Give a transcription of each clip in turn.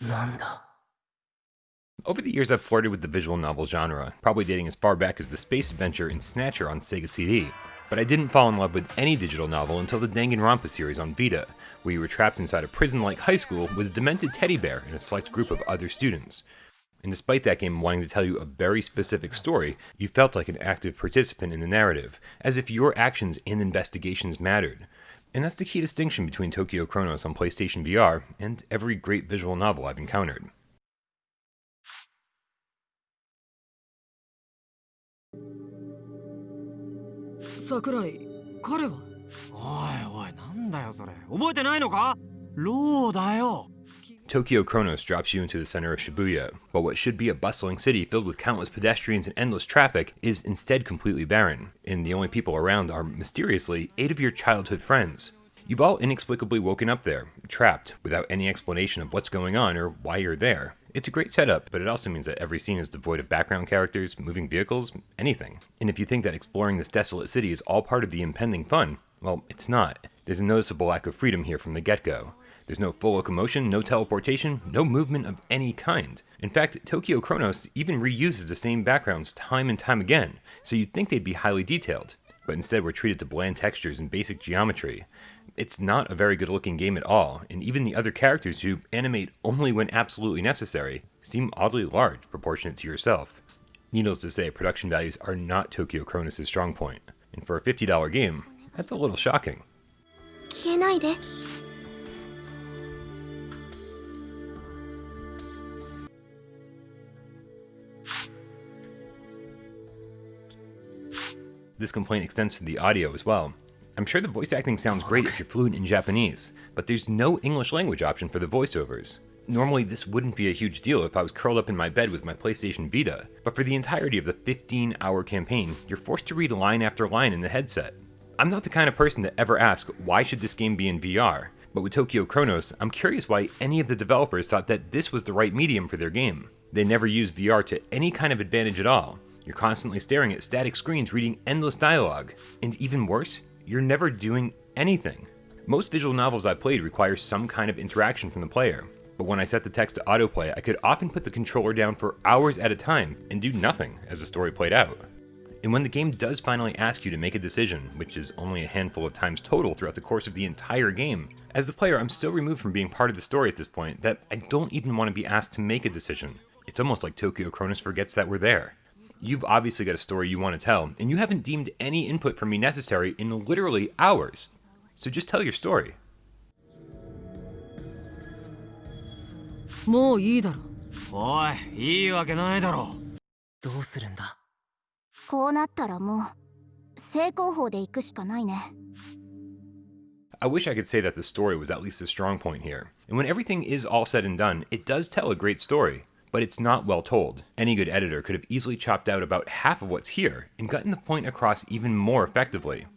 なんだ。 Over the years, I've flirted with the visual novel genre, probably dating as far back as the space adventure in Snatcher on Sega CD. But I didn't fall in love with any digital novel until the Danganronpa series on Vita, where you were trapped inside a prison-like high school with a demented teddy bear and a select group of other students. And despite that game wanting to tell you a very specific story, you felt like an active participant in the narrative, as if your actions and investigations mattered. And that's the key distinction between Tokyo Chronos on PlayStation VR and every great visual novel I've encountered. 桜井、彼は。おいおい、なんだよそれ。覚えてないのか？ローだよ。 Tokyo Chronos drops you into the center of Shibuya, but what should be a bustling city filled with countless pedestrians and endless traffic is instead completely barren, and the only people around are, mysteriously, 8 of your childhood friends. You've all inexplicably woken up there, trapped, without any explanation of what's going on or why you're there. It's a great setup, but it also means that every scene is devoid of background characters, moving vehicles, anything. And if you think that exploring this desolate city is all part of the impending fun, well, it's not. There's a noticeable lack of freedom here from the get-go. There's no full locomotion, no teleportation, no movement of any kind. In fact, Tokyo Chronos even reuses the same backgrounds time and time again, so you'd think they'd be highly detailed. But instead we're treated to bland textures and basic geometry. It's not a very good looking game at all, and even the other characters who animate only when absolutely necessary seem oddly large proportionate to yourself. Needless to say, production values are not Tokyo Chronos' strong point, and for a $50 game, that's a little shocking. 消えないで。 This complaint extends to the audio as well. I'm sure the voice acting sounds great if you're fluent in Japanese, but there's no English language option for the voiceovers. Normally this wouldn't be a huge deal if I was curled up in my bed with my PlayStation Vita, but for the entirety of the 15-hour campaign, you're forced to read line after line in the headset. I'm not the kind of person to ever ask, why should this game be in VR? But with Tokyo Chronos, I'm curious why any of the developers thought that this was the right medium for their game. They never use VR to any kind of advantage at all. You're constantly staring at static screens reading endless dialogue. And even worse, you're never doing anything. Most visual novels I've played require some kind of interaction from the player, but when I set the text to autoplay, I could often put the controller down for hours at a time and do nothing as the story played out. And when the game does finally ask you to make a decision, which is only a handful of times total throughout the course of the entire game, as the player I'm so removed from being part of the story at this point that I don't even want to be asked to make a decision. It's almost like Tokyo Chronos forgets that we're there. You've obviously got a story you want to tell, and you haven't deemed any input from me necessary in literally hours. So just tell your story. もういいだろ。おい、いいわけないだろ。どうするんだ。こうなったらもう正攻法で行くしかないね。 I wish I could say that the story was at least a strong point here. And when everything is all said and done, it does tell a great story. But it's not well told. Any good editor could have easily chopped out about half of what's here and gotten the point across even more effectively.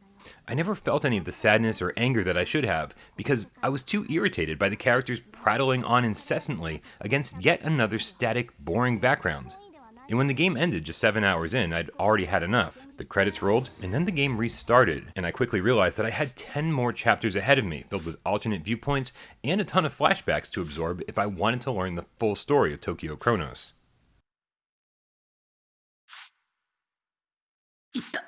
I never felt any of the sadness or anger that I should have because I was too irritated by the characters prattling on incessantly against yet another static, boring background. And when the game ended just 7 hours in, I'd already had enough. The credits rolled, and then the game restarted, and I quickly realized that I had 10 more chapters ahead of me, filled with alternate viewpoints and a ton of flashbacks to absorb if I wanted to learn the full story of Tokyo Chronos. いった。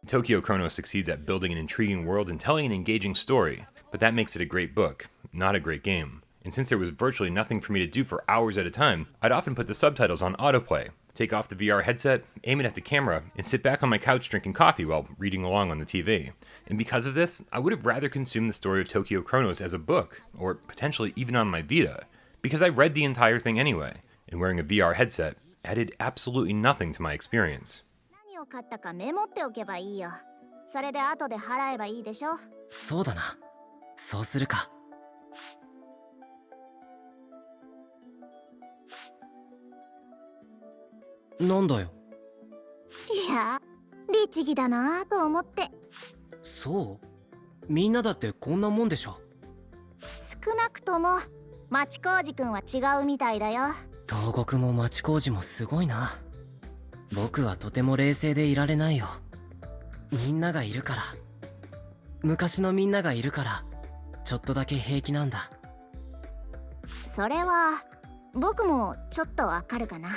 Tokyo Chronos succeeds at building an intriguing world and telling an engaging story, but that makes it a great book, not a great game. And since there was virtually nothing for me to do for hours at a time, I'd often put the subtitles on autoplay, take off the VR headset, aim it at the camera, and sit back on my couch drinking coffee while reading along on the TV. And because of this, I would have rather consumed the story of Tokyo Chronos as a book, or potentially even on my Vita, because I read the entire thing anyway, and wearing a VR headset added absolutely nothing to my experience. 何を買ったかメモっておけばいいよ。それで後で払えばいいでしょ。そうだな。そうするか。なんだよ。いや、律儀だなぁと思って。そう？みんなだってこんなもんでしょ。少なくとも町工事くんは違うみたいだよ。東国も町工事もすごいな。僕はとても冷静でいられないよ。みんながいるから。昔のみんながいるからちょっとだけ平気なんだ。それは僕もちょっとわかるかな。